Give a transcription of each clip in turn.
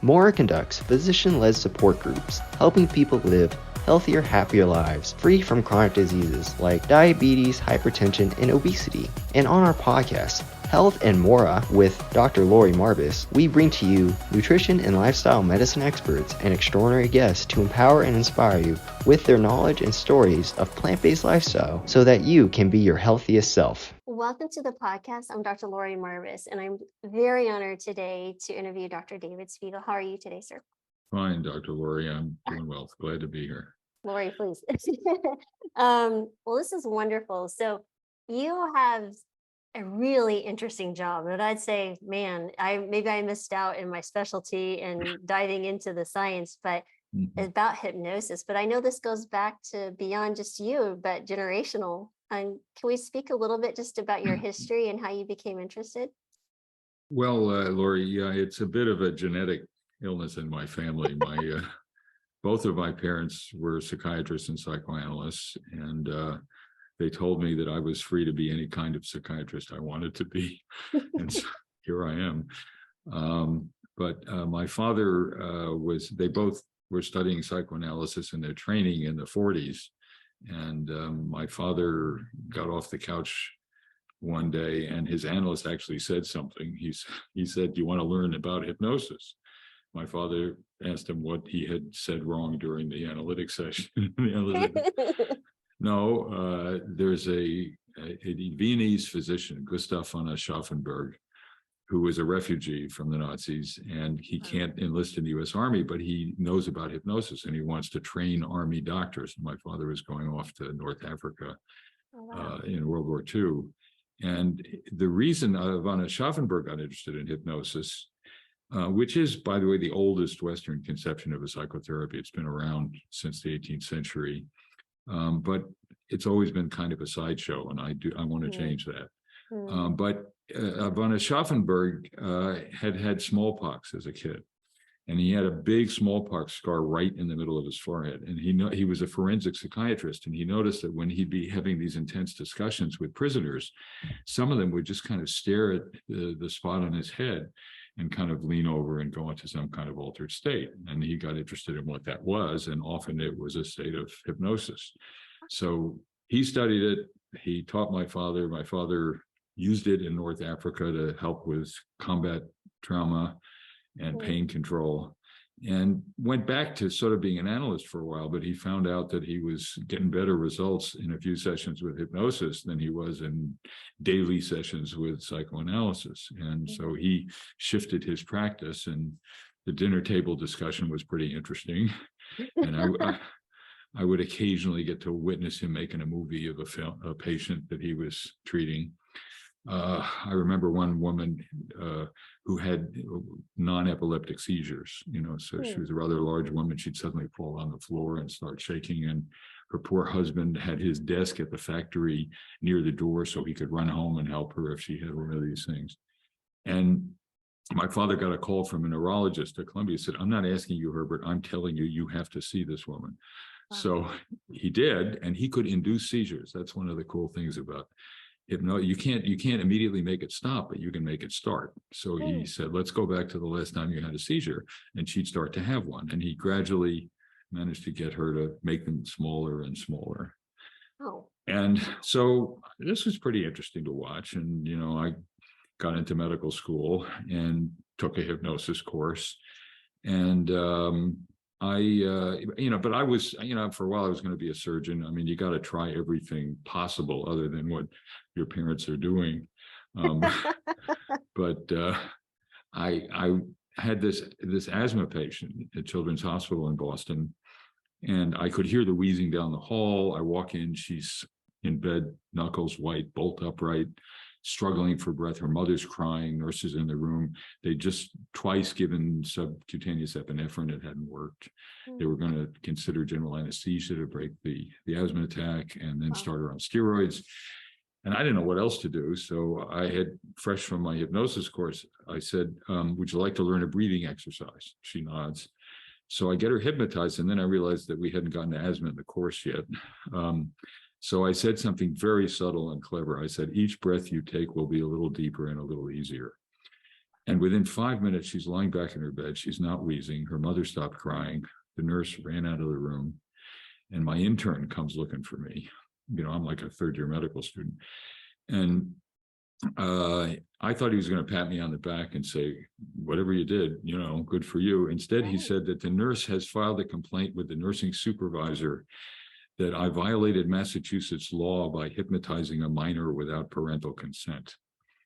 Mora conducts physician-led support groups, helping people live healthier, happier lives, free from chronic diseases like diabetes, hypertension, and obesity. And on our podcast, Health and Mora with Dr. Lori Marbus, we bring to you nutrition and lifestyle medicine experts and extraordinary guests to empower and inspire you with their knowledge and stories of plant-based lifestyle so that you can be your healthiest self. Welcome to the podcast. I'm Dr. Lori Marbus, and I'm very honored today to interview Dr. David Spiegel. How are you today, sir? Fine, Dr. Lori. I'm doing well. Glad to be here. Lori, please. Well, this is wonderful. So you have a really interesting job, but I'd say, man, maybe I missed out in my specialty and diving into the science, but about hypnosis. But I know this goes back to beyond just you, but generational. And can we speak a little bit just about your history and how you became interested? Well, Lori, yeah, it's a bit of a genetic illness in my family. Both of my parents were psychiatrists and psychoanalysts, and they told me that I was free to be any kind of psychiatrist I wanted to be, and so here I am. But my father they both were studying psychoanalysis in their training in the 40s, and my father got off the couch one day, and his analyst actually said something. He said, "Do you want to learn about hypnosis?" My father asked him what he had said wrong during the analytic session. No, there's a Viennese physician, Gustav von Aschaffenburg, who was a refugee from the Nazis, and he can't enlist in the U.S. Army, but he knows about hypnosis, and he wants to train Army doctors. My father was going off to North Africa in World War II. And the reason von Aschaffenburg got interested in hypnosis, which is, by the way, the oldest Western conception of a psychotherapy. It's been around since the 18th century, but it's always been kind of a sideshow, and I want to change that. But von Aschaffenburg had smallpox as a kid, and he had a big smallpox scar right in the middle of his forehead. And he was a forensic psychiatrist, and he noticed that when he'd be having these intense discussions with prisoners, some of them would just kind of stare at the spot on his head and kind of lean over and go into some kind of altered state. And he got interested in what that was, and often it was a state of hypnosis. So he studied it. He taught my father. My father used it in North Africa to help with combat trauma and pain control, and went back to sort of being an analyst for a while, but he found out that he was getting better results in a few sessions with hypnosis than he was in daily sessions with psychoanalysis. And so he shifted his practice, and the dinner table discussion was pretty interesting. And I would occasionally get to witness him making a movie of a patient that he was treating. I remember one woman who had non-epileptic seizures, so she was a rather large woman. She'd suddenly fall on the floor and start shaking, and her poor husband had his desk at the factory near the door so he could run home and help her if she had one of these things. And my father got a call from a neurologist at Columbia. He said, "I'm not asking you, Herbert, I'm telling you, you have to see this woman." Wow. So he did, and he could induce seizures. That's one of the cool things about you can't immediately make it stop, but you can make it start. So he said, "Let's go back to the last time you had a seizure," and she'd start to have one. And he gradually managed to get her to make them smaller and smaller. Oh. And so this was pretty interesting to watch. And I got into medical school and took a hypnosis course, and but I was, for a while I was going to be a surgeon. I mean, you got to try everything possible other than what your parents are doing. But I had this asthma patient at Children's Hospital in Boston, and I could hear the wheezing down the hall. I walk in, she's in bed, knuckles white, bolt upright, struggling for breath. Her mother's crying, nurses in the room. They just twice given subcutaneous epinephrine. It hadn't worked. They were going to consider general anesthesia to break the asthma attack, and then start her on steroids. And I didn't know what else to do. So I had, fresh from my hypnosis course, I said, "Would you like to learn a breathing exercise?" She nods. So I get her hypnotized, and then I realized that we hadn't gotten to asthma in the course yet. So I said something very subtle and clever. I said, "Each breath you take will be a little deeper and a little easier." And within 5 minutes, she's lying back in her bed. She's not wheezing. Her mother stopped crying. The nurse ran out of the room, and my intern comes looking for me. I'm like a third-year medical student. And I thought he was going to pat me on the back and say, whatever you did, good for you. Instead, he said that the nurse has filed a complaint with the nursing supervisor that I violated Massachusetts law by hypnotizing a minor without parental consent.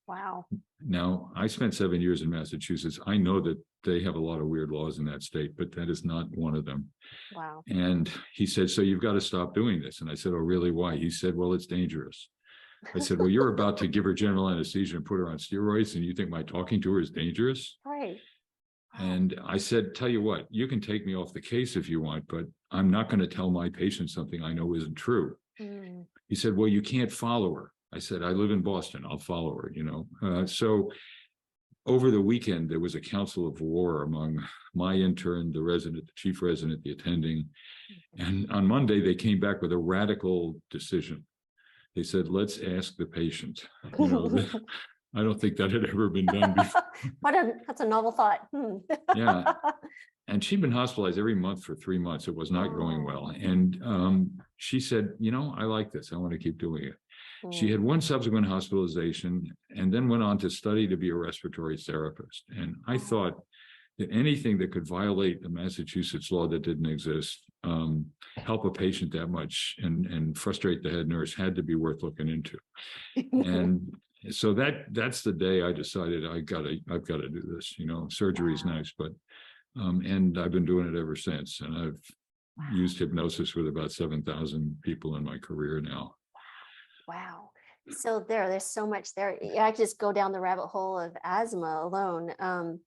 Wow. Now, I spent 7 years in Massachusetts. I know that they have a lot of weird laws in that state, but that is not one of them. Wow. And he said, so you've got to stop doing this. And I said, oh, really? Why? He said, well, it's dangerous. I said, well, you're about to give her general anesthesia and put her on steroids, and you think my talking to her is dangerous? Right. And I said, tell you what, you can take me off the case if you want, but I'm not going to tell my patient something I know isn't true. Mm. He said, well, you can't follow her. I said, I live in Boston. I'll follow her, So over the weekend, there was a council of war among my intern, the resident, the chief resident, the attending. And on Monday, they came back with a radical decision. They said, let's ask the patient. I don't think that had ever been done before. That's a novel thought. Yeah. And she'd been hospitalized every month for 3 months. It was not going well. And she said, I like this. I want to keep doing it. She had one subsequent hospitalization and then went on to study to be a respiratory therapist. And I thought that anything that could violate the Massachusetts law that didn't exist, help a patient that much and frustrate the head nurse had to be worth looking into. And so that's the day I decided I've got to do this. Surgery is nice, but and I've been doing it ever since. And I've used hypnosis with about 7,000 people in my career now. Wow. So there's so much there. I could just go down the rabbit hole of asthma alone.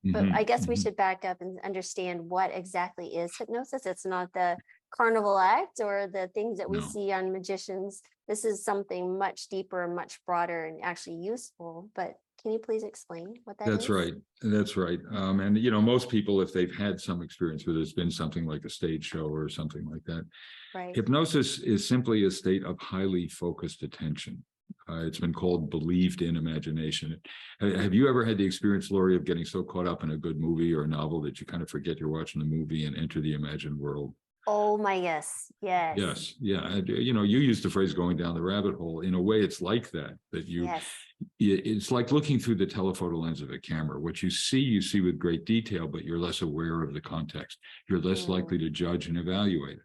But I guess we should back up and understand what exactly is hypnosis. It's not the carnival act or the things that we see on magicians. This is something much deeper, much broader, and actually useful. But can you please explain what that is? That's right. That's right. And most people, if they've had some experience with it, it's been something like a stage show or something like that. Right. Hypnosis is simply a state of highly focused attention. It's been called believed in imagination. Have you ever had the experience, Lori, of getting so caught up in a good movie or a novel that you kind of forget you're watching the movie and enter the imagined world? Oh my, yes. Yes. Yeah. You used the phrase going down the rabbit hole. In a way, it's like that it's like looking through the telephoto lens of a camera. What you see with great detail, but you're less aware of the context. You're less likely to judge and evaluate it.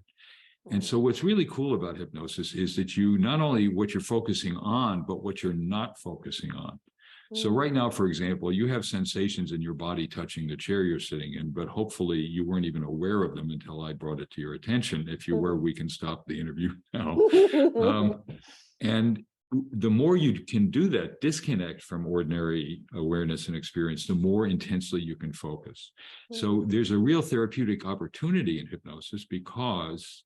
And so what's really cool about hypnosis is that you not only what you're focusing on, but what you're not focusing on. So right now, for example, you have sensations in your body touching the chair you're sitting in, but hopefully you weren't even aware of them until I brought it to your attention. If you were, we can stop the interview now. And the more you can do that, disconnect from ordinary awareness and experience, the more intensely you can focus. So there's a real therapeutic opportunity in hypnosis because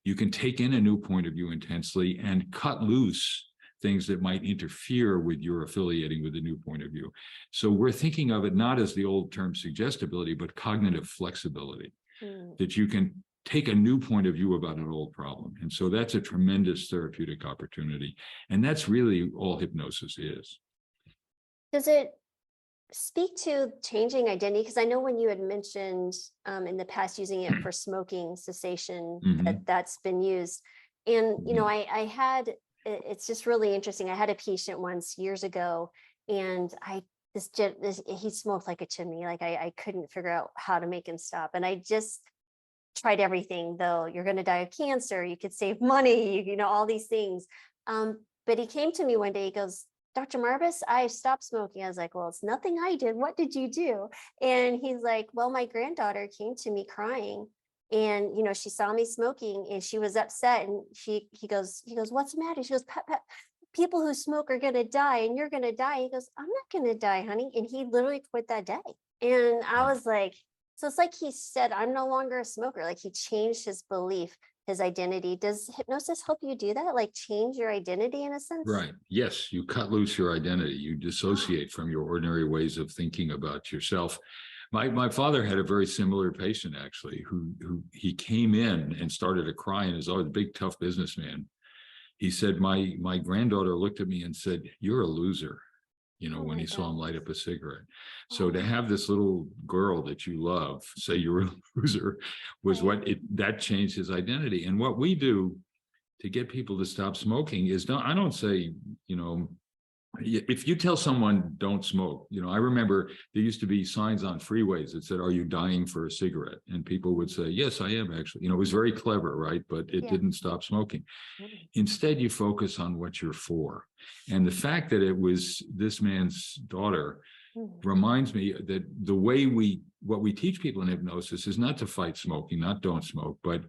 you can take in a new point of view intensely and cut loose things that might interfere with your affiliating with the new point of view. So we're thinking of it not as the old term suggestibility, but cognitive flexibility, that you can take a new point of view about an old problem. And so that's a tremendous therapeutic opportunity. And that's really all hypnosis is. Does it speak to changing identity? Because I know when you had mentioned in the past using it for smoking cessation, that's been used. And, I had, it's just really interesting. I had a patient once years ago, and he smoked like a chimney. Like I couldn't figure out how to make him stop. And I just tried everything, though. You're going to die of cancer. You could save money, all these things. But he came to me one day, he goes, Dr. Marbus, I stopped smoking. I was like, well, it's nothing I did. What did you do? And he's like, well, my granddaughter came to me crying, and, she saw me smoking and she was upset. And he goes, what's the matter? She goes, Pat, people who smoke are going to die and you're going to die. He goes, I'm not going to die, honey. And he literally quit that day. And I was like, so it's like he said, I'm no longer a smoker. Like he changed his belief, his identity. Does hypnosis help you do that? Like change your identity in a sense? Right. Yes. You cut loose your identity. You dissociate from your ordinary ways of thinking about yourself. My father had a very similar patient, actually, who he came in and started to cry, and is always a big, tough businessman. He said, my granddaughter looked at me and said, you're a loser. Oh when my he saw him gosh. light up a cigarette. So to Oh, have this little girl that you love say you're a loser was right. that changed his identity. And what we do to get people to stop smoking is I don't say, if you tell someone don't smoke, I remember there used to be signs on freeways that said, "Are you dying for a cigarette?" And people would say, "Yes, I am actually." It was very clever, right? But it Yeah. didn't stop smoking. Mm, Instead, you focus on what you're for. And the fact that it was this man's daughter mm, reminds me that what we teach people in hypnosis is not to fight smoking, not don't smoke, but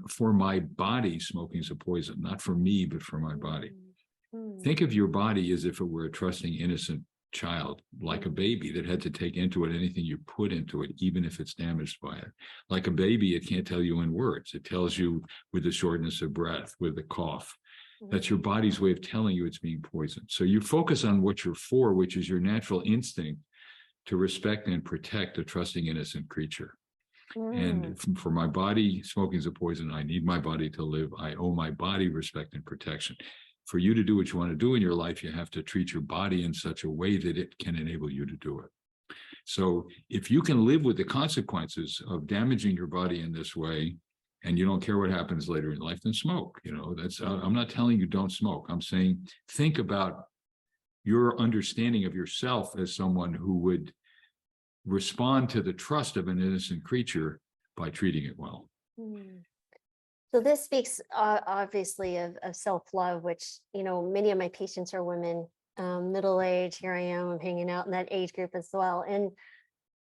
for my body, smoking is a poison, not for me, but for my body. mm, Think of your body as if it were a trusting, innocent child, like a baby that had to take into it anything you put into it, even if it's damaged by it. Like a baby, it can't tell you in words. It tells you with the shortness of breath, with the cough. That's your body's way of telling you it's being poisoned. So you focus on what you're for, which is your natural instinct to respect and protect a trusting, innocent creature. And for my body, smoking is a poison. I need my body to live. I owe my body respect and protection. For you to do what you want to do in your life, you have to treat your body in such a way that it can enable you to do it. So if you can live with the consequences of damaging your body in this way, and you don't care what happens later in life, then smoke. I'm not telling you don't smoke. I'm saying think about your understanding of yourself as someone who would respond to the trust of an innocent creature by treating it well. mm. So this speaks obviously of self-love, which, many of my patients are women, middle age. Here I am, I'm hanging out in that age group as well. And,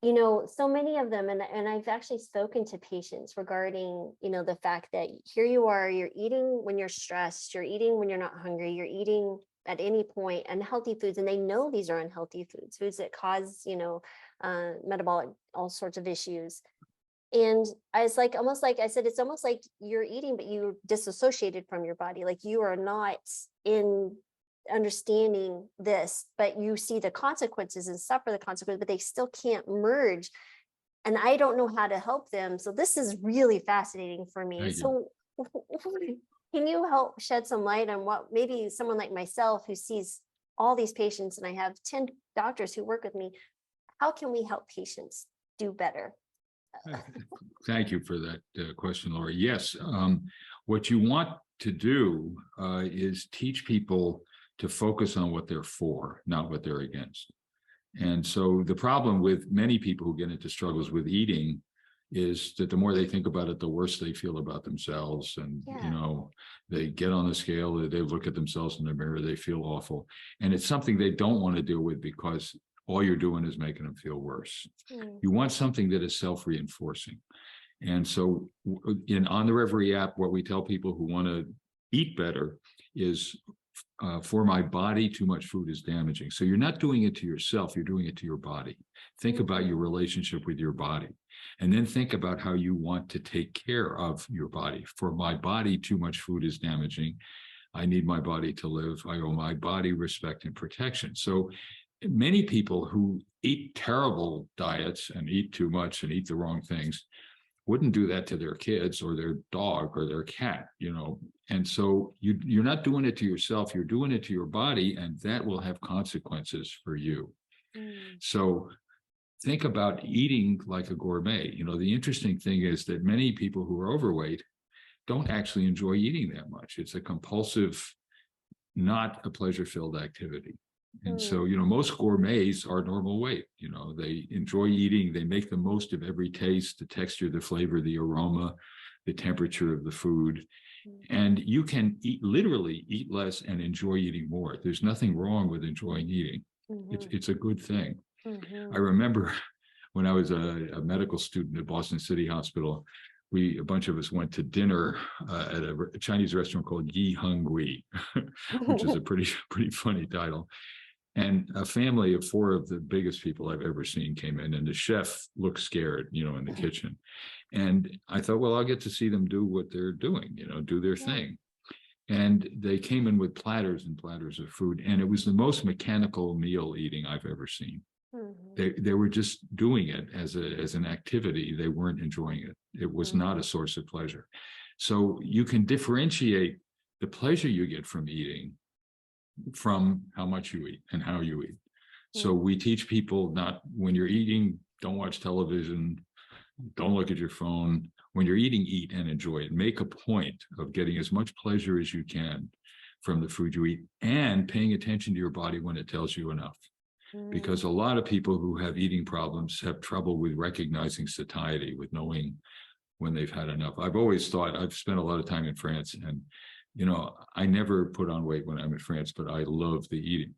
so many of them, and I've actually spoken to patients regarding, the fact that here you are, you're eating when you're stressed, you're eating when you're not hungry, you're eating at any point unhealthy foods, and they know these are unhealthy foods that cause, metabolic, all sorts of issues. And I was like, almost like I said, it's almost like you're eating, but you're disassociated from your body. Like you are not in understanding this, but you see the consequences and suffer the consequences, but they still can't merge. And I don't know how to help them. So this is really fascinating for me. Thank you. So can you help shed some light on what maybe someone like myself who sees all these patients, and I have 10 doctors who work with me, how can we help patients do better? Thank you for that question, Laura. Yes, what you want to do is teach people to focus on what they're for, not what they're against. And so the problem with many people who get into struggles with eating is that the more they think about it, the worse they feel about themselves. And, they get on the scale, they look at themselves in the mirror, they feel awful. And it's something they don't want to deal with because all you're doing is making them feel worse. You want something that is self-reinforcing. And so on the Reveri app, what we tell people who want to eat better is for my body, too much food is damaging. So you're not doing it to yourself, you're doing it to your body. Think about your relationship with your body. And then think about how you want to take care of your body. For my body, too much food is damaging. I need my body to live. I owe my body respect and protection. So many people who eat terrible diets and eat too much and eat the wrong things wouldn't do that to their kids or their dog or their cat, And so you're not doing it to yourself, you're doing it to your body, and that will have consequences for you. So think about eating like a gourmet. The interesting thing is that many people who are overweight don't actually enjoy eating that much. It's a compulsive, not a pleasure-filled activity. And so, most gourmets are normal weight. They enjoy eating, they make the most of every taste, the texture, the flavor, the aroma, the temperature of the food. And you can literally eat less and enjoy eating more. There's nothing wrong with enjoying eating. It's a good thing. I remember when I was a medical student at Boston City Hospital, a bunch of us went to dinner at a Chinese restaurant called Yi Hung Gui, which is a pretty funny title. And a family of 4 of the biggest people I've ever seen came in, and the chef looked scared, in the kitchen. And I thought, well, I'll get to see them do what they're doing, do their thing. And they came in with platters and platters of food, and it was the most mechanical meal eating I've ever seen. They were just doing it as an activity. They weren't enjoying it. It was not a source of pleasure. So you can differentiate the pleasure you get from eating from how much you eat and how you eat. So we teach people, not when you're eating, don't watch television, don't look at your phone. When you're eating, eat and enjoy it. Make a point of getting as much pleasure as you can from the food you eat, and paying attention to your body when it tells you enough. Because a lot of people who have eating problems have trouble with recognizing satiety, with knowing when they've had enough. I've always thought, I've spent a lot of time in France, and I never put on weight when I'm in France, but I love the eating.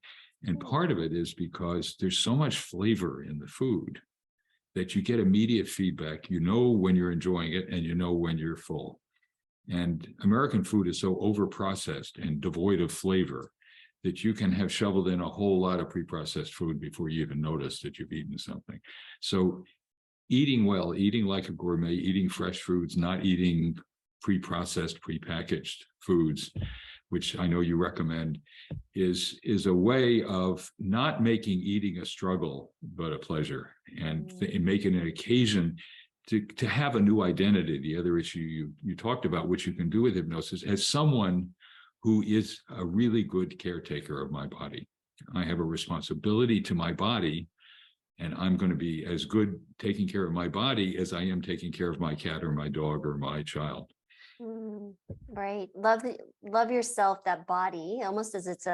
And part of it is because there's so much flavor in the food that you get immediate feedback. You know when you're enjoying it, and you know when you're full. And American food is so over-processed and devoid of flavor that you can have shoveled in a whole lot of pre-processed food before you even notice that you've eaten something. So eating well, eating like a gourmet, eating fresh foods, not eating pre-processed, pre-packaged foods, which I know you recommend, is a way of not making eating a struggle, but a pleasure, and making an occasion to have a new identity. The other issue you talked about, which you can do with hypnosis, as someone who is a really good caretaker of my body. I have a responsibility to my body, and I'm going to be as good taking care of my body as I am taking care of my cat or my dog or my child. Right. Love yourself, that body, almost as it's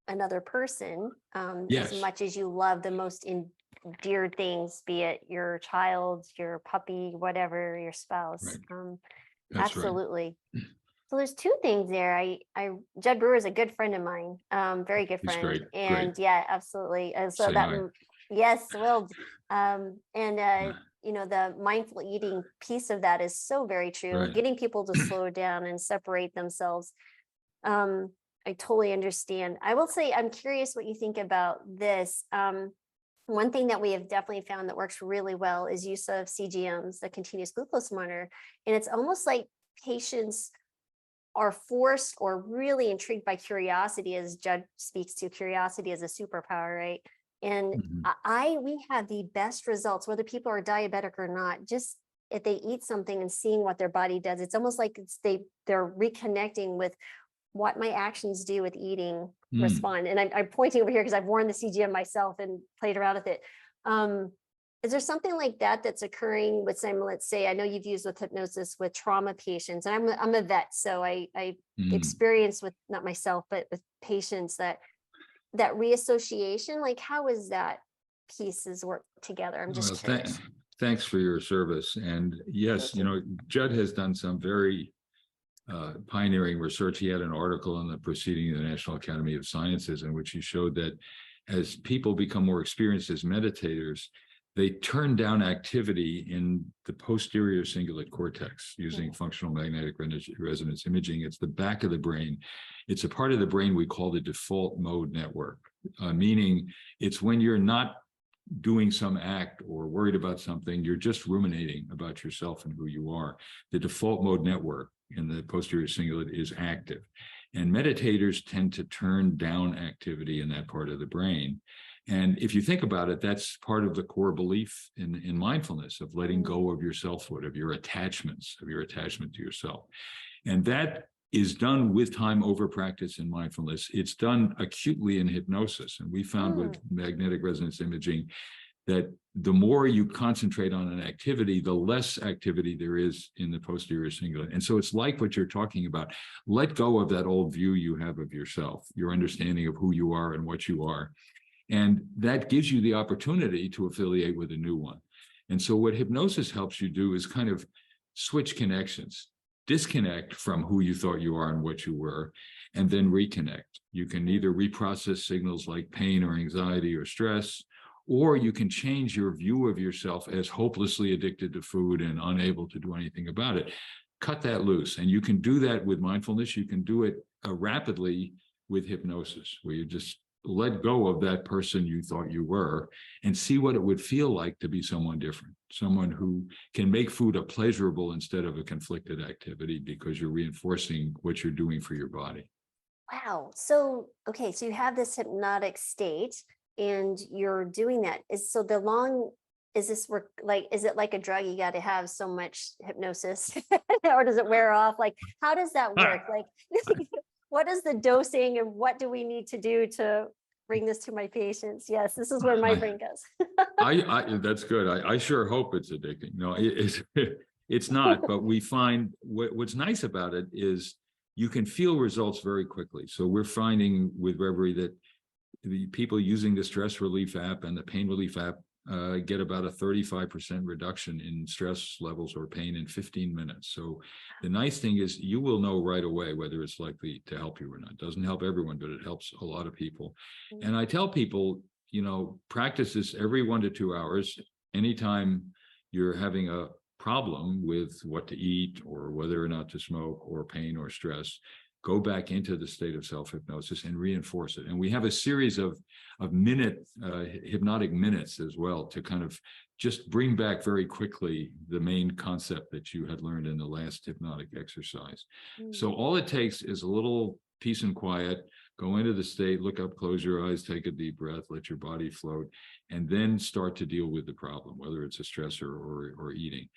another person, Yes. as much as you love the most endeared things, be it your child, your puppy, whatever, your spouse. Right. That's absolutely. Right. So there's two things there. Judd Brewer is a good friend of mine, very good friend. Great. And Great. yeah, absolutely. And so Say that, hi. yes, well, the mindful eating piece of that is so very true. Right. Getting people to slow down and separate themselves. I totally understand. I will say, I'm curious what you think about this. One thing that we have definitely found that works really well is use of CGMs, the continuous glucose monitor. And it's almost like patients are forced or really intrigued by curiosity, as Judd speaks to curiosity as a superpower, right? And we have the best results, whether people are diabetic or not, just if they eat something and seeing what their body does. It's almost like they're reconnecting with what my actions do with eating respond. And I'm pointing over here because I've worn the CGM myself and played around with it. Is there something like that that's occurring with some, let's say, I know you've used with hypnosis with trauma patients, and I'm a vet, so I experience with, not myself, but with patients, that reassociation, like how is that pieces work together? I'm just curious. Thanks for your service. And yes, Judd has done some very pioneering research. He had an article in the Proceeding of the National Academy of Sciences in which he showed that as people become more experienced as meditators, they turn down activity in the posterior cingulate cortex using functional magnetic resonance imaging. It's the back of the brain. It's a part of the brain we call the default mode network, meaning it's when you're not doing some act or worried about something, you're just ruminating about yourself and who you are. The default mode network in the posterior cingulate is active. And meditators tend to turn down activity in that part of the brain. And if you think about it, that's part of the core belief in mindfulness, of letting go of your selfhood, of your attachments, of your attachment to yourself. And that is done with time over practice in mindfulness. It's done acutely in hypnosis. And we found with magnetic resonance imaging that the more you concentrate on an activity, the less activity there is in the posterior cingulate. And so it's like what you're talking about. Let go of that old view you have of yourself, your understanding of who you are and what you are. And that gives you the opportunity to affiliate with a new one. And so what hypnosis helps you do is kind of switch connections, disconnect from who you thought you are and what you were, and then reconnect. You can either reprocess signals like pain or anxiety or stress, or you can change your view of yourself as hopelessly addicted to food and unable to do anything about it. Cut that loose. And you can do that with mindfulness. You can do it rapidly with hypnosis, where you just let go of that person you thought you were and see what it would feel like to be someone different, someone who can make food a pleasurable instead of a conflicted activity, because you're reinforcing what you're doing for your body. Wow. So, okay, so you have this hypnotic state and you're doing that. Is this work like, is it like a drug? You got to have so much hypnosis or does it wear off? Like, how does that work? Like, what is the dosing and what do we need to do to bring this to my patients? Yes, this is where my brain goes. That's good. I sure hope it's addicting. No, it's not, but we find what's nice about it is you can feel results very quickly. So we're finding with Reveri that the people using the stress relief app and the pain relief app get about a 35% reduction in stress levels or pain in 15 minutes. So the nice thing is you will know right away whether it's likely to help you or not. It doesn't help everyone, but it helps a lot of people. And I tell people, practice this every 1 to 2 hours. Anytime you're having a problem with what to eat or whether or not to smoke or pain or stress, go back into the state of self-hypnosis and reinforce it. And we have a series of hypnotic minutes as well to kind of just bring back very quickly the main concept that you had learned in the last hypnotic exercise. So all it takes is a little peace and quiet. Go into the state, look up, close your eyes, take a deep breath, let your body float, and then start to deal with the problem, whether it's a stressor or eating.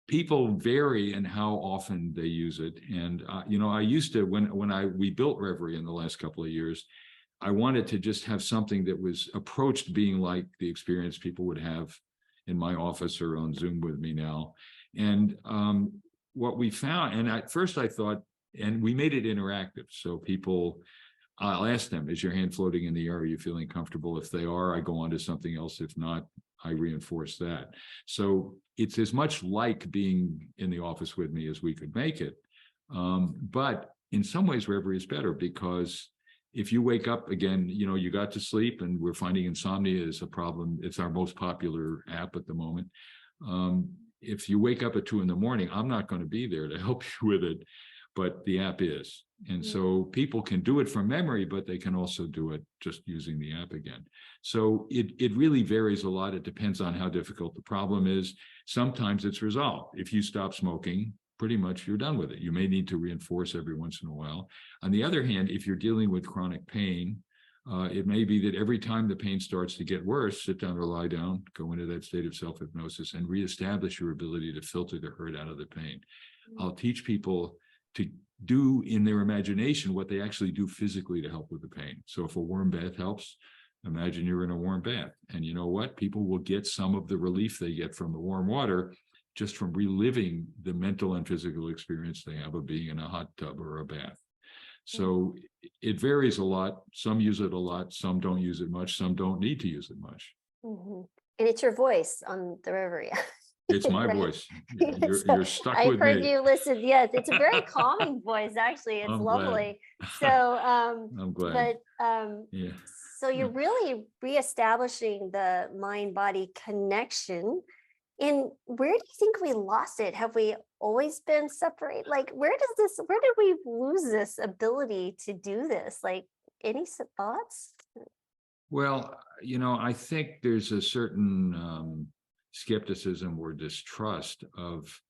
People vary in how often they use it. And, I used to, when we built Reveri in the last couple of years, I wanted to just have something that was approached being like the experience people would have in my office or on Zoom with me now. And what we found, and at first I thought, and we made it interactive. So people, I'll ask them, is your hand floating in the air? Are you feeling comfortable? If they are, I go on to something else. If not, I reinforce that. So it's as much like being in the office with me as we could make it. But in some ways, Reveri is better because if you wake up again, you got to sleep, and we're finding insomnia is a problem. It's our most popular app at the moment. If you wake up at 2 a.m, I'm not going to be there to help you with it, but the app is. And so people can do it from memory, but they can also do it just using the app again. So it really varies a lot. It depends on how difficult the problem is. Sometimes it's resolved. If you stop smoking, pretty much you're done with it. You may need to reinforce every once in a while. On the other hand, if you're dealing with chronic pain, it may be that every time the pain starts to get worse, sit down or lie down, go into that state of self-hypnosis and reestablish your ability to filter the hurt out of the pain. I'll teach people to do in their imagination what they actually do physically to help with the pain. So if a warm bath helps, imagine you're in a warm bath. And you know what? People will get some of the relief they get from the warm water just from reliving the mental and physical experience they have of being in a hot tub or a bath. So it varies a lot. Some use it a lot. Some don't use it much. Some don't need to use it much. And it's your voice on the Reveri. It's my Right. voice. You're stuck with I've heard me. you listen. Yes, it's a very calming voice, actually. It's I'm glad. lovely. So, I'm glad. But Yeah. so you're really reestablishing the mind-body connection. And where do you think we lost it? Have we always been separate? Like, where did we lose this ability to do this? Like, any thoughts? Well, I think there's a certain skepticism or distrust of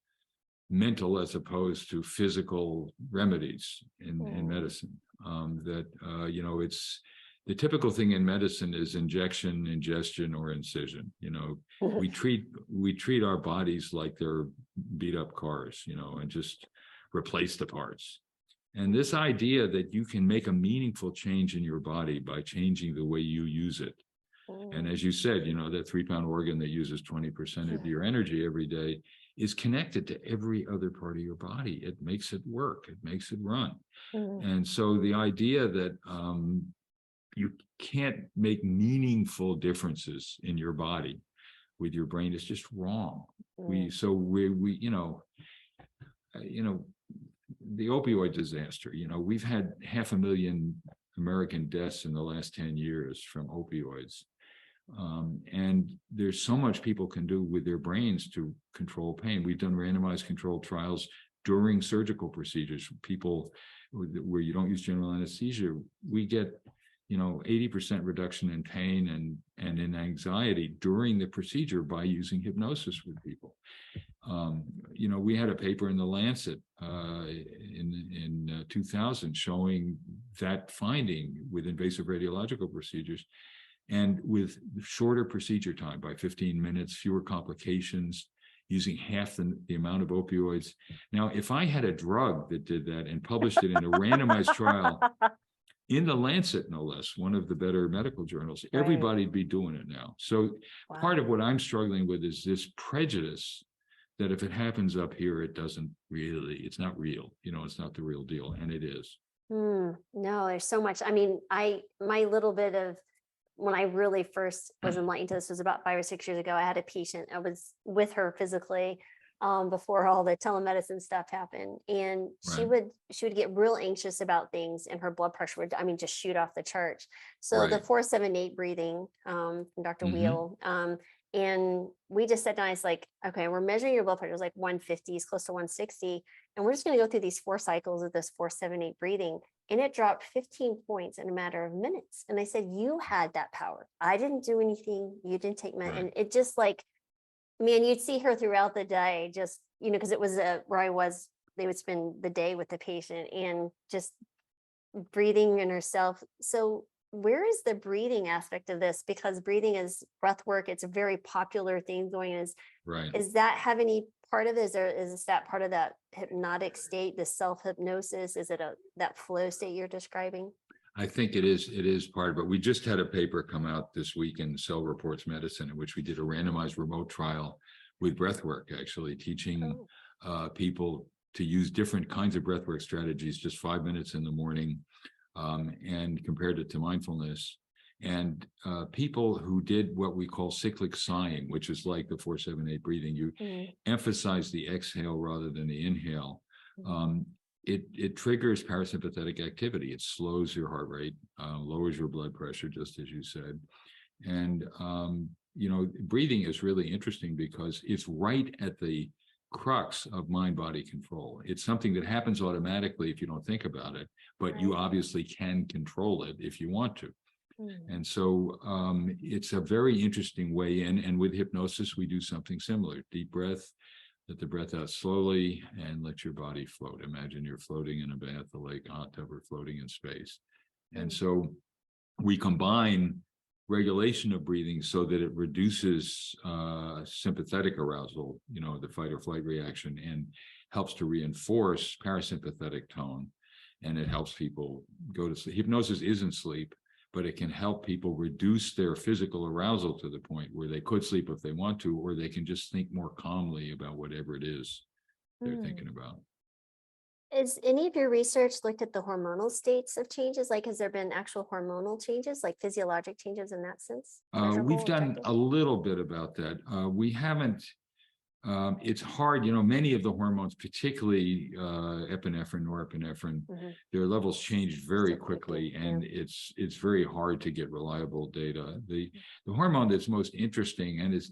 mental as opposed to physical remedies in medicine. It's the typical thing in medicine is injection, ingestion, or incision. We treat our bodies like they're beat up cars, and just replace the parts. And this idea that you can make a meaningful change in your body by changing the way you use it. And as you said, that 3-pound organ that uses 20% of your energy every day is connected to every other part of your body. It makes it work. It makes it run. And so the idea that you can't make meanophysical differences in your body with your brain is just wrong. The opioid disaster, we've had 500,000 American deaths in the last 10 years from opioids. And there's so much people can do with their brains to control pain. We've done randomized controlled trials during surgical procedures. People where you don't use general anesthesia, we get 80% reduction in pain and in anxiety during the procedure by using hypnosis with people. We had a paper in the Lancet in 2000 showing that finding with invasive radiological procedures, and with shorter procedure time by 15 minutes, fewer complications, using half the amount of opioids. Now, if I had a drug that did that and published it in a randomized trial in the Lancet, no less, one of the better medical journals, Right. everybody'd be doing it now. So part of what I'm struggling with is this prejudice that if it happens up here, it doesn't really, it's not real, it's not the real deal. And it is. No, there's so much. I mean, my little bit of when I really first was enlightened to this was about 5 or 6 years ago. I had a patient. I was with her physically before all the telemedicine stuff happened, and she Right. would get real anxious about things, and her blood pressure would, just shoot off the charts. So the Right. 4-7-8 breathing from Dr. Mhm. Wheel, and we just sat down. It's like, okay, we're measuring your blood pressure. It was like 150, it's close to 160, and we're just going to go through these 4 cycles of this 4-7-8 breathing. And it dropped 15 points in a matter of minutes. And I said, you had that power. I didn't do anything. You didn't take my, Right. and it just like, man, you'd see her throughout the day, just, because it was where I was, they would spend the day with the patient and just breathing in herself. So where is the breathing aspect of this? Because breathing is breath work. It's a very popular thing going on. Right. Is that have any part of this, or is that part of that hypnotic state, the self-hypnosis? Is it that flow state you're describing? I think it is part of it. We just had a paper come out this week in Cell Reports Medicine, in which we did a randomized remote trial with breathwork, actually teaching people to use different kinds of breathwork strategies, just 5 minutes in the morning, and compared it to mindfulness. And people who did what we call cyclic sighing, which is like the 4-7-8 breathing, you emphasize the exhale rather than the inhale. It triggers parasympathetic activity. It slows your heart rate, lowers your blood pressure, just as you said. And, breathing is really interesting because it's right at the crux of mind-body control. It's something that happens automatically if you don't think about it, but you obviously can control it if you want to. And so it's a very interesting way in. And with hypnosis, we do something similar. Deep breath, let the breath out slowly, and let your body float. Imagine you're floating in a bath, a lake, hot tub, or floating in space. And so we combine regulation of breathing so that it reduces sympathetic arousal, the fight or flight reaction, and helps to reinforce parasympathetic tone. And it helps people go to sleep. Hypnosis isn't sleep, but it can help people reduce their physical arousal to the point where they could sleep if they want to, or they can just think more calmly about whatever it is they're thinking about. Is any of your research looked at the hormonal states of changes? Like, has there been actual hormonal changes, like physiologic changes in that sense? We've done a little bit about that. We haven't. It's hard, many of the hormones, particularly epinephrine, norepinephrine, their levels change very quickly, and it's very hard to get reliable data. The hormone that's most interesting and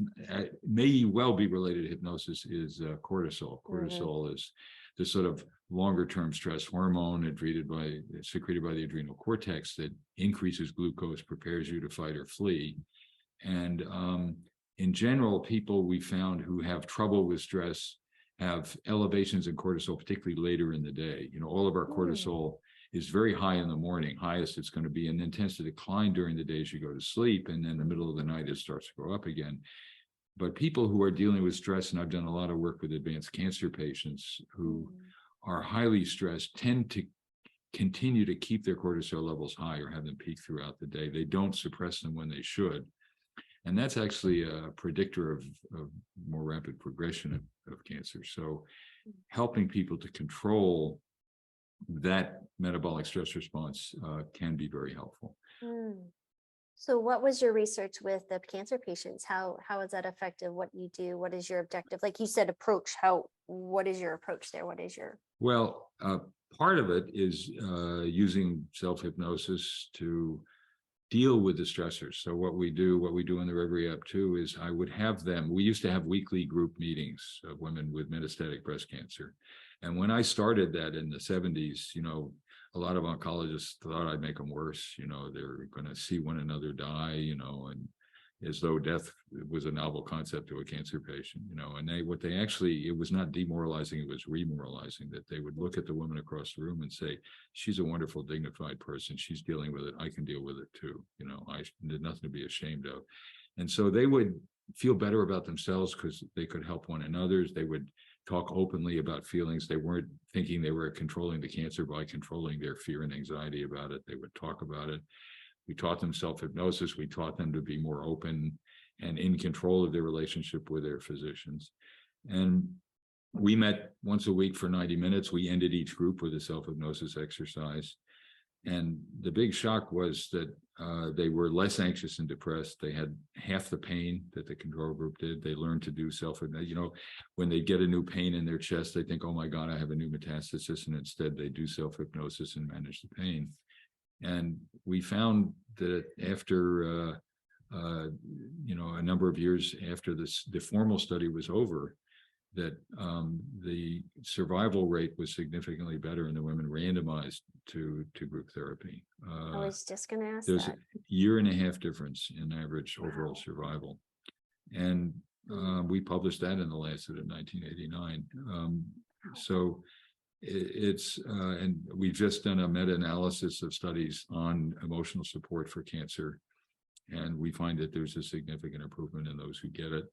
may well be related to hypnosis is cortisol. Cortisol is the sort of longer-term stress hormone secreted by the adrenal cortex that increases glucose, prepares you to fight or flee, and in general, people we found who have trouble with stress have elevations in cortisol, particularly later in the day. All of our cortisol is very high in the morning, highest it's going to be, and then tends to decline during the day as you go to sleep. And then in the middle of the night, it starts to go up again. But people who are dealing with stress, and I've done a lot of work with advanced cancer patients who are highly stressed, tend to continue to keep their cortisol levels high or have them peak throughout the day. They don't suppress them when they should. And that's actually a predictor of more rapid progression of cancer. So helping people to control that metabolic stress response can be very helpful. So what was your research with the cancer patients? How is that effective? What you do? What is your objective? Like you said, approach. What is your approach there? What is your... Well, part of it is using self-hypnosis to deal with the stressors. So what we do in the Reveri app too, is I would have them, we used to have weekly group meetings of women with metastatic breast cancer. And when I started that in the 70s, a lot of oncologists thought I'd make them worse. They're going to see one another die, and as though death was a novel concept to a cancer patient, and it was not demoralizing, it was remoralizing, that they would look at the woman across the room and say, she's a wonderful, dignified person. She's dealing with it. I can deal with it too. There's nothing to be ashamed of. And so they would feel better about themselves because they could help one another. They would talk openly about feelings. They weren't thinking they were controlling the cancer by controlling their fear and anxiety about it. They would talk about it. We taught them self-hypnosis. We taught them to be more open and in control of their relationship with their physicians. And we met once a week for 90 minutes. We ended each group with a self-hypnosis exercise. And the big shock was that they were less anxious and depressed. They had half the pain that the control group did. They learned to do self-hypnosis. You know, when they get a new pain in their chest, they think, oh my God, I have a new metastasis. And instead they do self-hypnosis and manage the pain. And we found that after, you know, a number of years after the formal study was over, that the survival rate was significantly better in the women randomized to group therapy. I was just going to ask There's that. a year-and-a-half difference in average overall survival. And we published that in the Lancet in 1989. So it's, and we've just done a meta-analysis of studies on emotional support for cancer. And we find that there's a significant improvement in those who get it.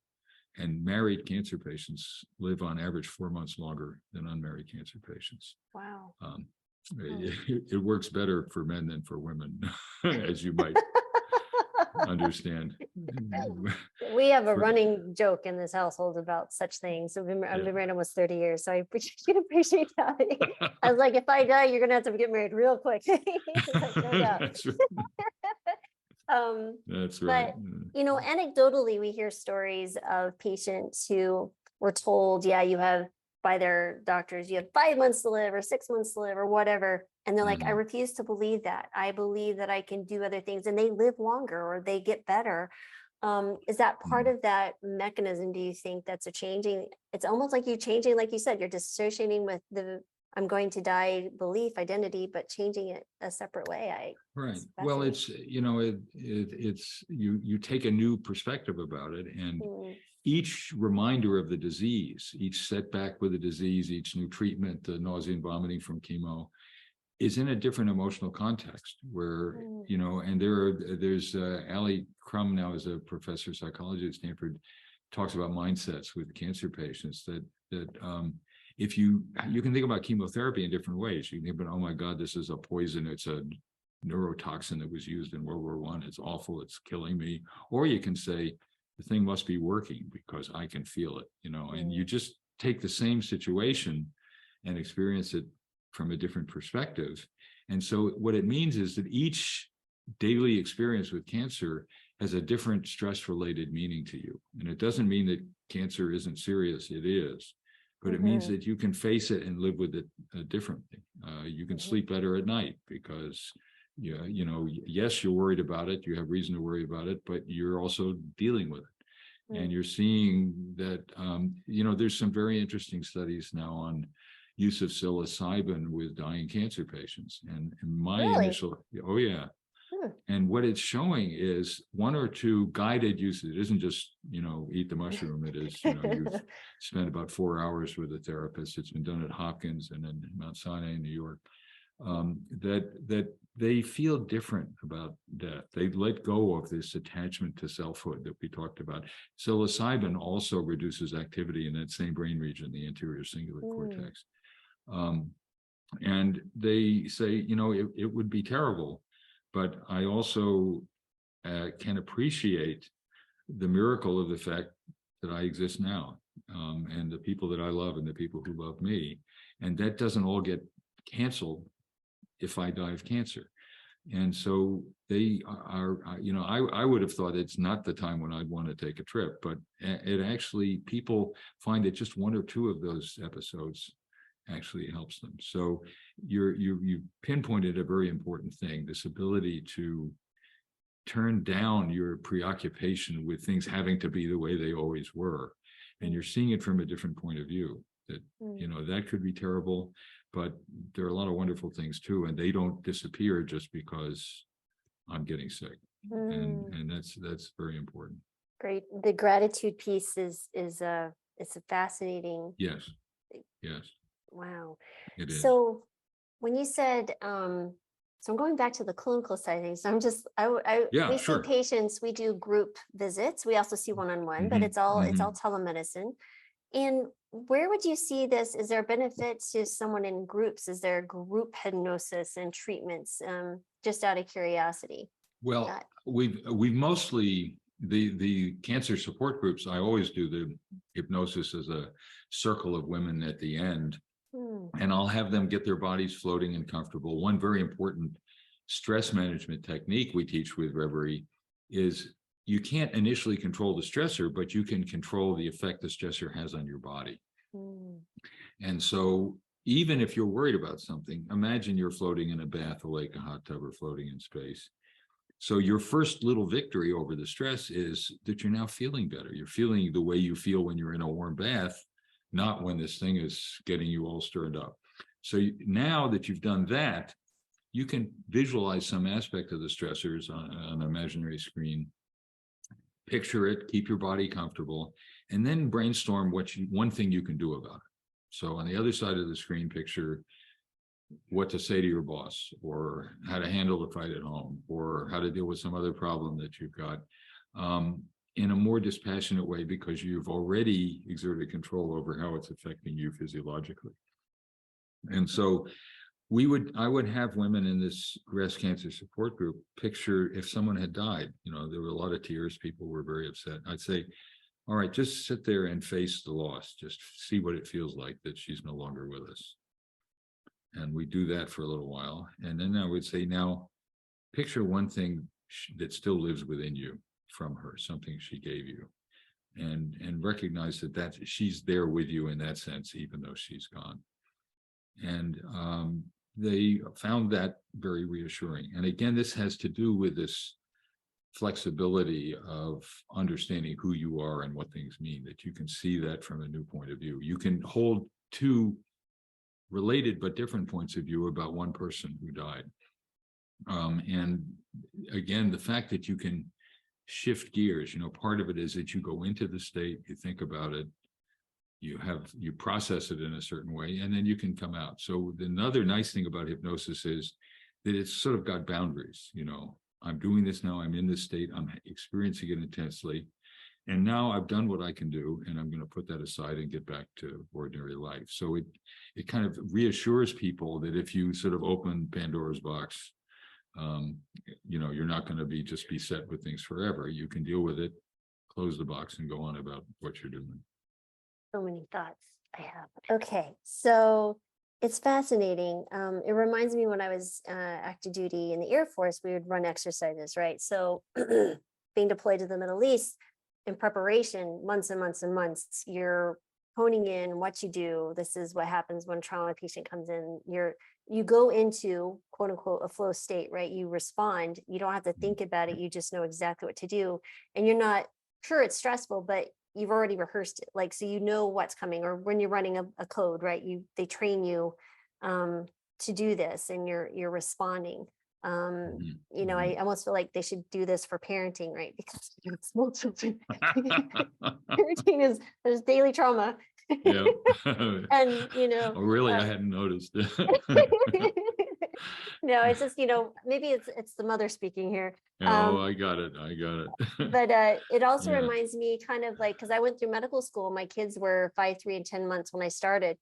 And married cancer patients live on average 4 months longer than unmarried cancer patients. Wow. It works better for men than for women, as you might understand. We have a running joke in this household about such things. I've been married almost 30 years, so I can appreciate that. I was like, if I die, you're gonna have to get married real quick. Like, no doubt. That's right. That's But right. you know, anecdotally, we hear stories of patients who were told, yeah, you have, by their doctors, you have 5 months to live or 6 months to live or whatever. And they're like, I refuse to believe that. I believe that I can do other things, and they live longer or they get better. Is that part of that mechanism? Do you think that's a changing? It's almost like you changing, like you said, you're dissociating with the I'm going to die belief, identity, but changing it a separate way. Right. Well, it's, you know, it's you take a new perspective about it, and each reminder of the disease, each setback with the disease, each new treatment, the nausea and vomiting from chemo, is in a different emotional context where, you know, and there's Ali Crum now is a professor of psychology at Stanford, talks about mindsets with cancer patients that if you can think about chemotherapy in different ways. You can think about, oh my God, this is a poison. It's a neurotoxin that was used in World War I. It's awful. It's killing me. Or you can say, the thing must be working because I can feel it, you know, and you just take the same situation and experience it from a different perspective. And so what it means is that each daily experience with cancer has a different stress-related meaning to you. And it doesn't mean that cancer isn't serious. It is. But it means that you can face it and live with it differently. You can sleep better at night because, you know, yes, you're worried about it. You have reason to worry about it, but you're also dealing with it. And you're seeing that, you know, there's some very interesting studies now on use of psilocybin with dying cancer patients. And my initial, oh yeah. And what it's showing is 1 or 2 guided uses. It isn't just, you know, eat the mushroom. It is, you know, you spend about 4 hours with a therapist. It's been done at Hopkins and in Mount Sinai in New York. That they feel different about death. They let go of this attachment to selfhood that we talked about. Psilocybin also reduces activity in that same brain region, the anterior cingulate cortex. And they say, you know, it would be terrible, but I also can appreciate the miracle of the fact that I exist now, and the people that I love and the people who love me. And that doesn't all get canceled if I die of cancer. And so they are, you know, I would have thought it's not the time when I'd want to take a trip, but it actually, people find that just 1 or 2 of those episodes actually helps them. So you pinpointed a very important thing, this ability to turn down your preoccupation with things having to be the way they always were. And you're seeing it from a different point of view, that, you know, that could be terrible, but there are a lot of wonderful things too, and they don't disappear just because I'm getting sick. And that's very important. Great. The gratitude piece is it's a fascinating. Yes. Wow. It is. So when you said So I'm going back to the clinical side of things. So I'm just, Yeah, we sure. see patients, we do group visits. We also see one-on-one, but Mhm, it's all mhm. telemedicine. And where would you see this? Is there a benefit to someone in groups? Is there group hypnosis and treatments? Just out of curiosity. Well, Uh, we've mostly the cancer support groups. I always do the hypnosis as a circle of women at the end, hmm, and I'll have them get their bodies floating and comfortable. One very important stress management technique we teach with Reveri is you can't initially control the stressor, but you can control the effect the stressor has on your body. hmm, And so even if you're worried about something, imagine you're floating in a bath, a lake, a hot tub, or floating in space. So your first little victory over the stress is that you're now feeling better. You're feeling the way you feel when you're in a warm bath, not when this thing is getting you all stirred up. So now that you've done that, you can visualize some aspect of the stressors on an imaginary screen, picture it, keep your body comfortable, and then brainstorm one thing you can do about it. So on the other side of the screen, picture what to say to your boss, or how to handle the fight at home, or how to deal with some other problem that you've got, in a more dispassionate way, because you've already exerted control over how it's affecting you physiologically. And so I would have women in this breast cancer support group picture if someone had died. There were a lot of tears, people were very upset. I'd say, all right, just sit there and face the loss, just see what it feels like that she's no longer with us. And we do that for a little while. And then I would say, now picture one thing that still lives within you from her, something she gave you, and recognize that she's there with you in that sense, even though she's gone. And they found that very reassuring. And again, this has to do with this flexibility of understanding who you are and what things mean, that you can see that from a new point of view. You can hold two related but different points of view about one person who died. And again, the fact that you can shift gears, part of it is that you go into the state, you think about it, you process it in a certain way, and then you can come out. So another nice thing about hypnosis is that it's sort of got boundaries. I'm doing this now, I'm in this state, I'm experiencing it intensely, and now I've done what I can do, and I'm going to put that aside and get back to ordinary life. So it kind of reassures people that if you sort of open Pandora's box, you're not going to be set with things forever. You can deal with it, close the box, and go on about what you're doing. so many thoughts I have. Okay, so it's fascinating. It reminds me when I was active duty in the Air Force, we would run exercises, right? So being deployed to the Middle East, in preparation, months and months and months, you're honing in what you do. This is what happens when a trauma patient comes in. You go into, quote unquote, a flow state, right? You respond. You don't have to think about it. You just know exactly what to do. And you're not sure it's stressful, but you've already rehearsed it. So you know what's coming. Or when you're running a code, right? They train you to do this, and you're responding. I almost feel like they should do this for parenting, right? Because small children, parenting there's daily trauma. Yeah. And Oh, really? I hadn't noticed. No, it's just, maybe it's the mother speaking here. I got it. But it also Yeah. reminds me kind of like, because I went through medical school, my kids were 5, 3, and 10 months when I started.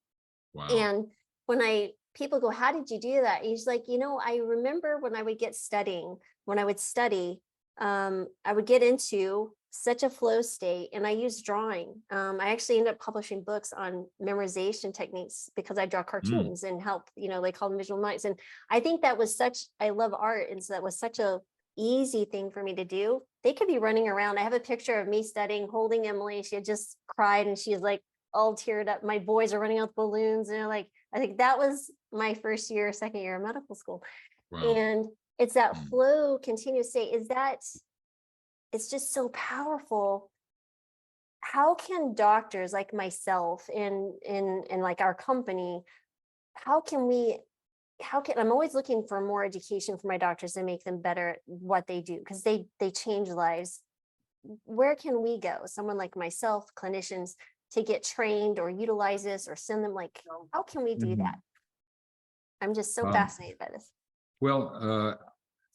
Wow. And when people go, how did you do that? He's like, I remember when I would study, I would get into such a flow state, and I used drawing. I actually ended up publishing books on memorization techniques because I draw cartoons and help, they call them visual mice. And I think that was I love art. And so that was such a easy thing for me to do. They could be running around. I have a picture of me studying, holding Emily. She had just cried and she's like all teared up. My boys are running out with balloons, and I think that was my first year, second year of medical school. Wow. And it's that flow continuous state. It's just so powerful. How can doctors like myself in like our company, I'm always looking for more education for my doctors to make them better at what they do, because they change lives. Where can we go? Someone like myself, clinicians, to get trained or utilize this, or send them, how can we do that? I'm just so fascinated by this. Well,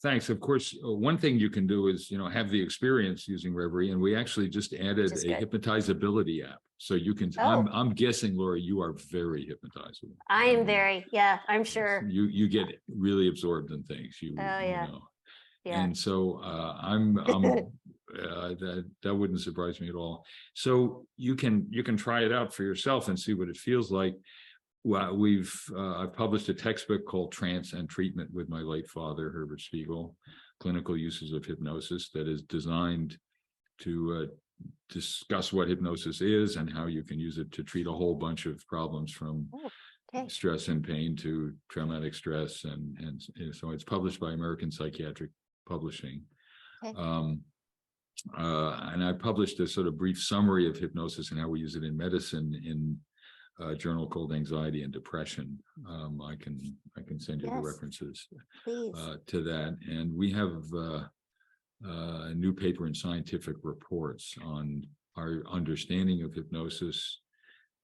thanks. Of course, one thing you can do is, have the experience using Reveri, and we actually just added a hypnotizability app. So you can, I'm guessing, Laura, you are very hypnotizable. I am very, yeah, I'm sure. You get really absorbed in things. You know. Yeah. And so that wouldn't surprise me at all. So you can try it out for yourself and see what it feels like. Well, I've published a textbook called Trance and Treatment with my late father, Herbert Spiegel, Clinical Uses of Hypnosis, that is designed to discuss what hypnosis is and how you can use it to treat a whole bunch of problems from stress and pain to traumatic stress. And so it's published by American Psychiatric Publishing. And I published a sort of brief summary of hypnosis and how we use it in medicine in a journal called Anxiety and Depression. I can send you the references to that. And we have a new paper in Scientific Reports on our understanding of hypnosis.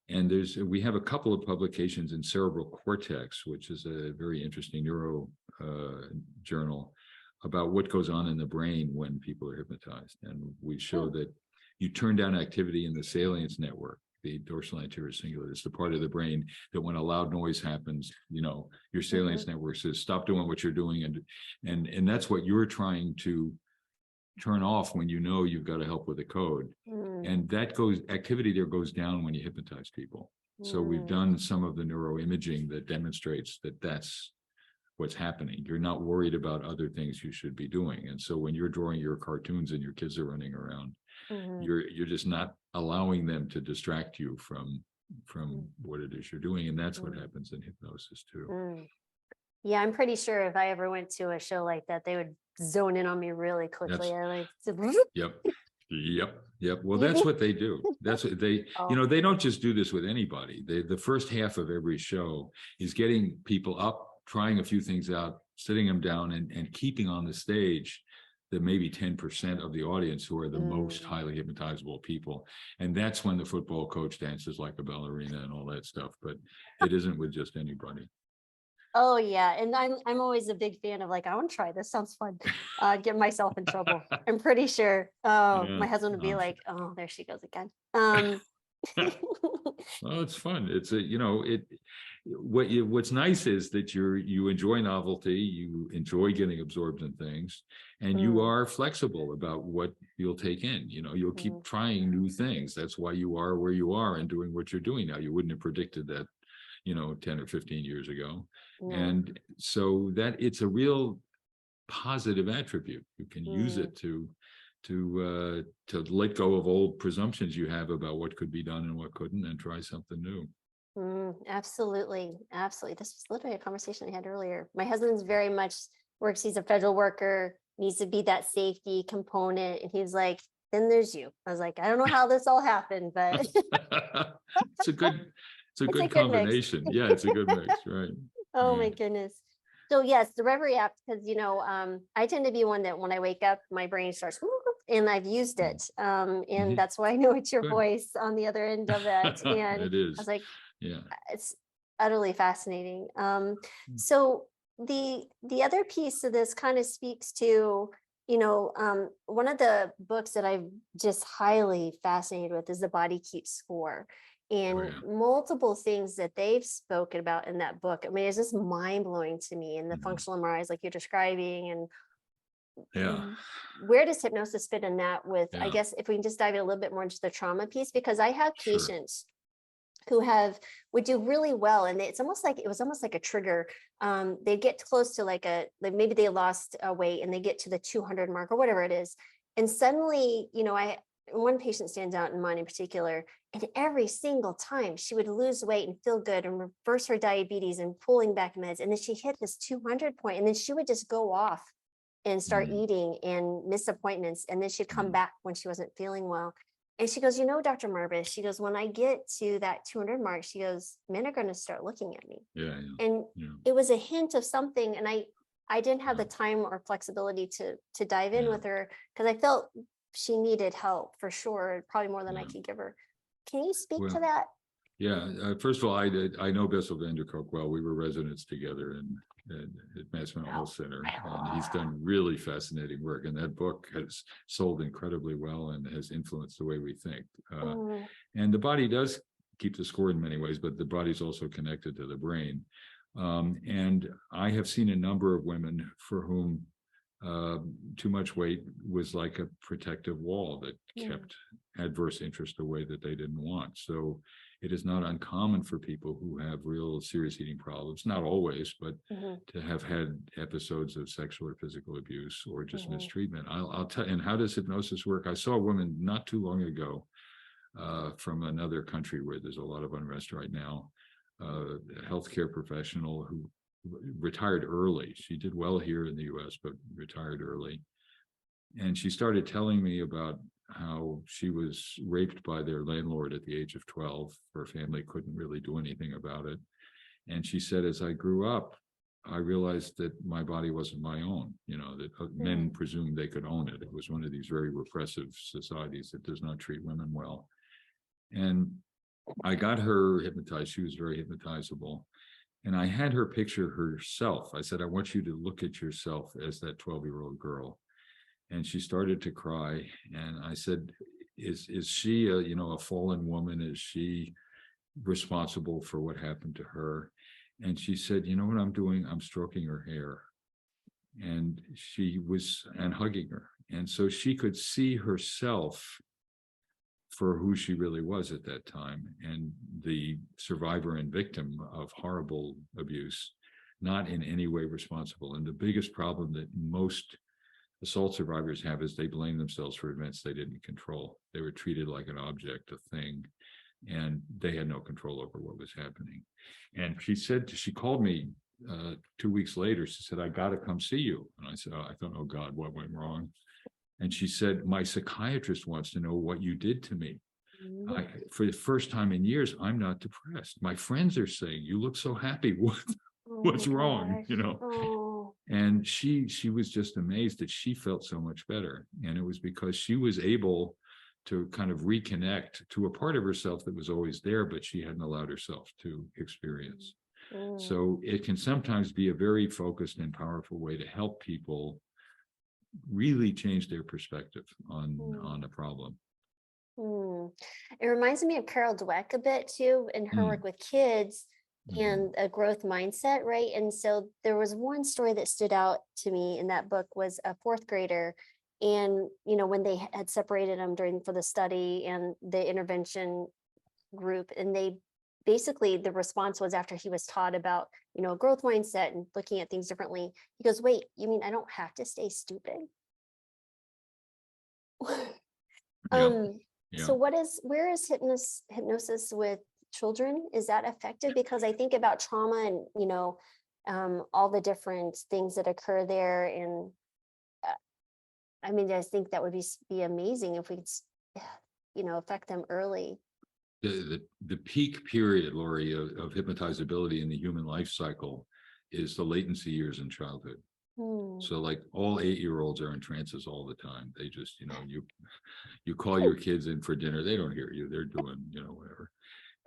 And we have a couple of publications in Cerebral Cortex, which is a very interesting neuro journal about what goes on in the brain when people are hypnotized. And we show that you turn down activity in the salience network, the dorsal anterior cingulate. It's the part of the brain that when a loud noise happens, your salience network says, stop doing what you're doing. And that's what you're trying to turn off when you've got to help with a code. And activity there goes down when you hypnotize people. So we've done some of the neuroimaging that demonstrates that that's what's happening. You're not worried about other things you should be doing. And so when you're drawing your cartoons and your kids are running around, you're just not allowing them to distract you from what it is you're doing. And that's what happens in hypnosis too. Yeah, I'm pretty sure if I ever went to a show like that, they would zone in on me really quickly. Yep. Well, that's what they do. That's what they, they don't just do this with anybody. The first half of every show is getting people up, trying a few things out, sitting them down and keeping on the stage the maybe 10% of the audience who are the most highly hypnotizable people. And that's when the football coach dances like a ballerina and all that stuff. But it isn't with just anybody. Oh yeah, and I'm always a big fan of I want to try this. Sounds fun. Get myself in trouble. I'm pretty sure. My husband would be like, "Oh, there she goes again." Well, it's fun. It's what's nice is that you enjoy novelty, you enjoy getting absorbed in things, and you are flexible about what you'll take in. You'll keep trying new things. That's why you are where you are and doing what you're doing now. You wouldn't have predicted that 10 or 15 years ago. And so that it's a real positive attribute. You can use it to let go of old presumptions you have about what could be done and what couldn't, and try something new. Absolutely. This was literally a conversation I had earlier. My husband's very much works, he's a federal worker, needs to be that safety component. And he's like, then there's you. I was like, I don't know how this all happened, but it's a good combination. Yeah, it's a good mix, right? Oh my goodness. So yes, the Reveri app, because I tend to be one that when I wake up, my brain starts, and I've used it. And that's why I know it's your voice on the other end of that. And it is. I was like, it's utterly fascinating. So the other piece of this kind of speaks to, one of the books that I'm just highly fascinated with is The Body Keeps Score. And multiple things that they've spoken about in that book. I mean, it's just mind-blowing to me. And the functional MRIs like you're describing, and where does hypnosis fit in that with, I guess, if we can just dive in a little bit more into the trauma piece, because I have patients who would do really well. And it was almost like a trigger. They get close to maybe they lost weight and they get to the 200 mark or whatever it is. And suddenly, one patient stands out in mind in particular, and every single time she would lose weight and feel good and reverse her diabetes and pulling back meds. And then she hit this 200 point, and then she would just go off and start eating and miss appointments. And then she'd come back when she wasn't feeling well. And she goes, Dr. Marbus, she goes, when I get to that 200 mark, she goes, men are going to start looking at me. And it was a hint of something. And I didn't have the time or flexibility to dive in with her, because I felt she needed help for sure, probably more than I could give her. Can you speak to that? Yeah. First of all, I know Bessel van der Kolk well. We were residents together, at Mass Mental Health Center, and he's done really fascinating work. And that book has sold incredibly well and has influenced the way we think. And the body does keep the score in many ways, but the body's also connected to the brain. And I have seen a number of women for whom too much weight was like a protective wall that kept adverse interest away that they didn't want. So it is not uncommon for people who have real serious eating problems, not always, but to have had episodes of sexual or physical abuse or just mistreatment. I'll tell. And how does hypnosis work? I saw a woman not too long ago from another country where there's a lot of unrest right now, a healthcare professional who retired early. She did well here in the US, but retired early. And she started telling me about how she was raped by their landlord at the age of 12. Her family couldn't really do anything about it. And she said, as I grew up, I realized that my body wasn't my own, that men presumed they could own it. It was one of these very repressive societies that does not treat women well. And I got her hypnotized. She was very hypnotizable. And I had her picture herself. I said, I want you to look at yourself as that 12-year-old girl. And she started to cry. And I said, is she a fallen woman? Is she responsible for what happened to her? And she said, you know what I'm doing? I'm stroking her hair. And hugging her. And so she could see herself for who she really was at that time, and the survivor and victim of horrible abuse, not in any way responsible. And the biggest problem that most assault survivors have is they blame themselves for events they didn't control. They were treated like an object, a thing, and they had no control over what was happening. And she called me 2 weeks later. She said, I got to come see you. And I said, I thought, oh God, what went wrong? And she said, my psychiatrist wants to know what you did to me. For the first time in years, I'm not depressed. My friends are saying, you look so happy. What's wrong? And she was just amazed that she felt so much better. And it was because she was able to kind of reconnect to a part of herself that was always there, but she hadn't allowed herself to experience. So it can sometimes be a very focused and powerful way to help people really change their perspective on a problem. It reminds me of Carol Dweck a bit too, in her work with kids and a growth mindset, right? And so there was one story that stood out to me in that book was a fourth grader. And, when they had separated them for the study and the intervention group, and the response was, after he was taught about, growth mindset and looking at things differently, he goes, wait, you mean I don't have to stay stupid? So where is hypnosis with children? Is that effective? Because I think about trauma and, all the different things that occur there. And I think that would be amazing if we could, affect them early. The peak period, Lori, of hypnotizability in the human life cycle is the latency years in childhood. So like all 8-year-olds are in trances all the time. They just, you call your kids in for dinner, they don't hear you. They're doing, whatever.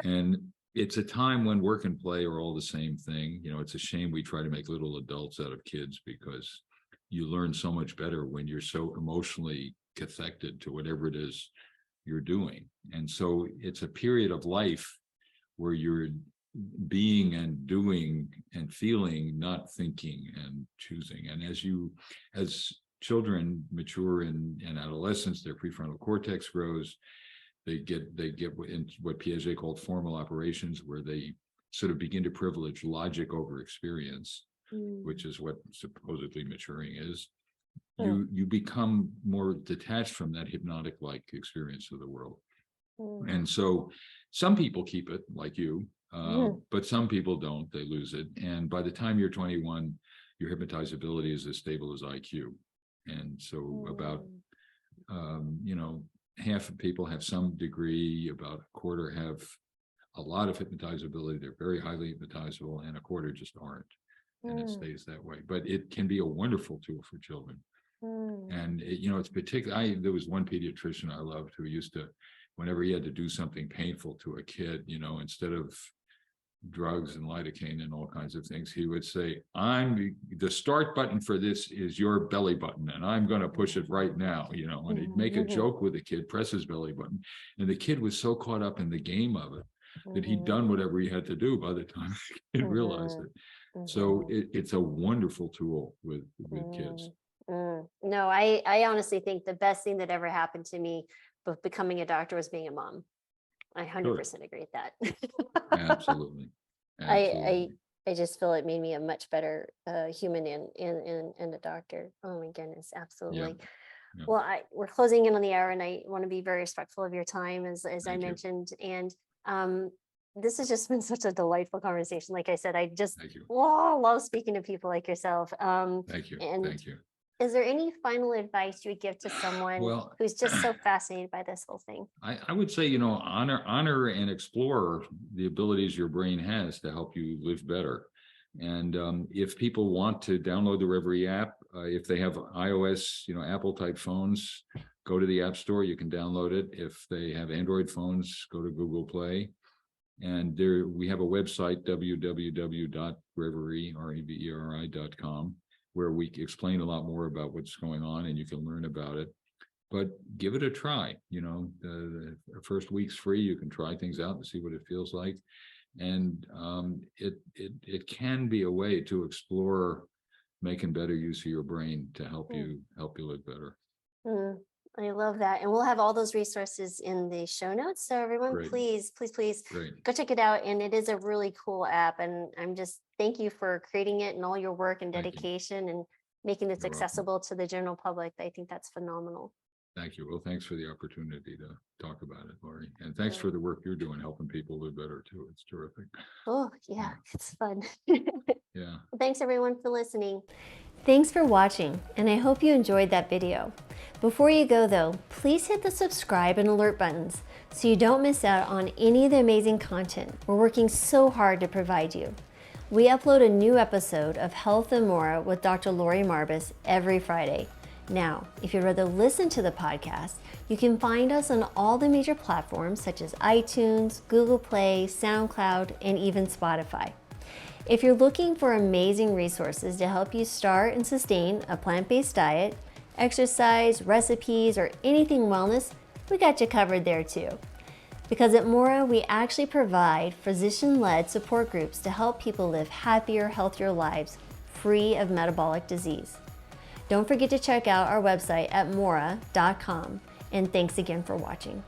And it's a time when work and play are all the same thing. It's a shame we try to make little adults out of kids, because you learn so much better when you're so emotionally connected to whatever it is you're doing. And so it's a period of life where you're being and doing and feeling, not thinking and choosing. And as children mature in adolescence, their prefrontal cortex grows. They get what Piaget called formal operations, where they sort of begin to privilege logic over experience, which is what supposedly maturing is. You become more detached from that hypnotic-like experience of the world. And so some people keep it, like you, but some people don't. They lose it. And by the time you're 21, your hypnotizability is as stable as IQ. And so about, half of people have some degree, about a quarter have a lot of hypnotizability. They're very highly hypnotizable, and a quarter just aren't. And it stays that way. But it can be a wonderful tool for children. And it's particular. There was one pediatrician I loved who used to, whenever he had to do something painful to a kid, instead of drugs and lidocaine and all kinds of things, he would say, the start button for this is your belly button, and I'm going to push it right now, and he'd make a joke with the kid, press his belly button. And the kid was so caught up in the game of it that he'd done whatever he had to do by the time he realized it. So it's a wonderful tool with kids. No, I honestly think the best thing that ever happened to me with becoming a doctor was being a mom. I 100% agree with that. Absolutely. I just feel it made me a much better human and a doctor. Oh my goodness, absolutely. Yeah. Well, we're closing in on the hour, and I want to be very respectful of your time, as I mentioned. And this has just been such a delightful conversation. Like I said, I just love speaking to people like yourself. Thank you. And Thank you. is there any final advice you would give to someone who's just so fascinated by this whole thing? I would say, honor and explore the abilities your brain has to help you live better. And if people want to download the Reveri app, if they have iOS, Apple type phones, go to the App Store, you can download it. If they have Android phones, go to Google Play. And we have a website, www.reveri.com, where we explain a lot more about what's going on, and you can learn about it. But give it a try. The first week's free. You can try things out and see what it feels like. And it can be a way to explore making better use of your brain to help you live better. I love that. And we'll have all those resources in the show notes. So everyone, please go check it out. And it is a really cool app. And thank you for creating it and all your work and dedication and making this accessible to the general public. I think that's phenomenal. Thank you. Well, thanks for the opportunity to talk about it, Lori. And thanks for the work you're doing, helping people live better too. It's terrific. Oh, yeah, it's fun. Yeah. Well, thanks everyone for listening. Thanks for watching, and I hope you enjoyed that video. Before you go though, please hit the subscribe and alert buttons so you don't miss out on any of the amazing content we're working so hard to provide you. We upload a new episode of Health and More with Dr. Lori Marbas every Friday. Now, if you'd rather listen to the podcast, you can find us on all the major platforms such as iTunes, Google Play, SoundCloud, and even Spotify. If you're looking for amazing resources to help you start and sustain a plant-based diet, exercise, recipes, or anything wellness, we got you covered there too. Because at Mora, we actually provide physician-led support groups to help people live happier, healthier lives, free of metabolic disease. Don't forget to check out our website at mora.com, and thanks again for watching.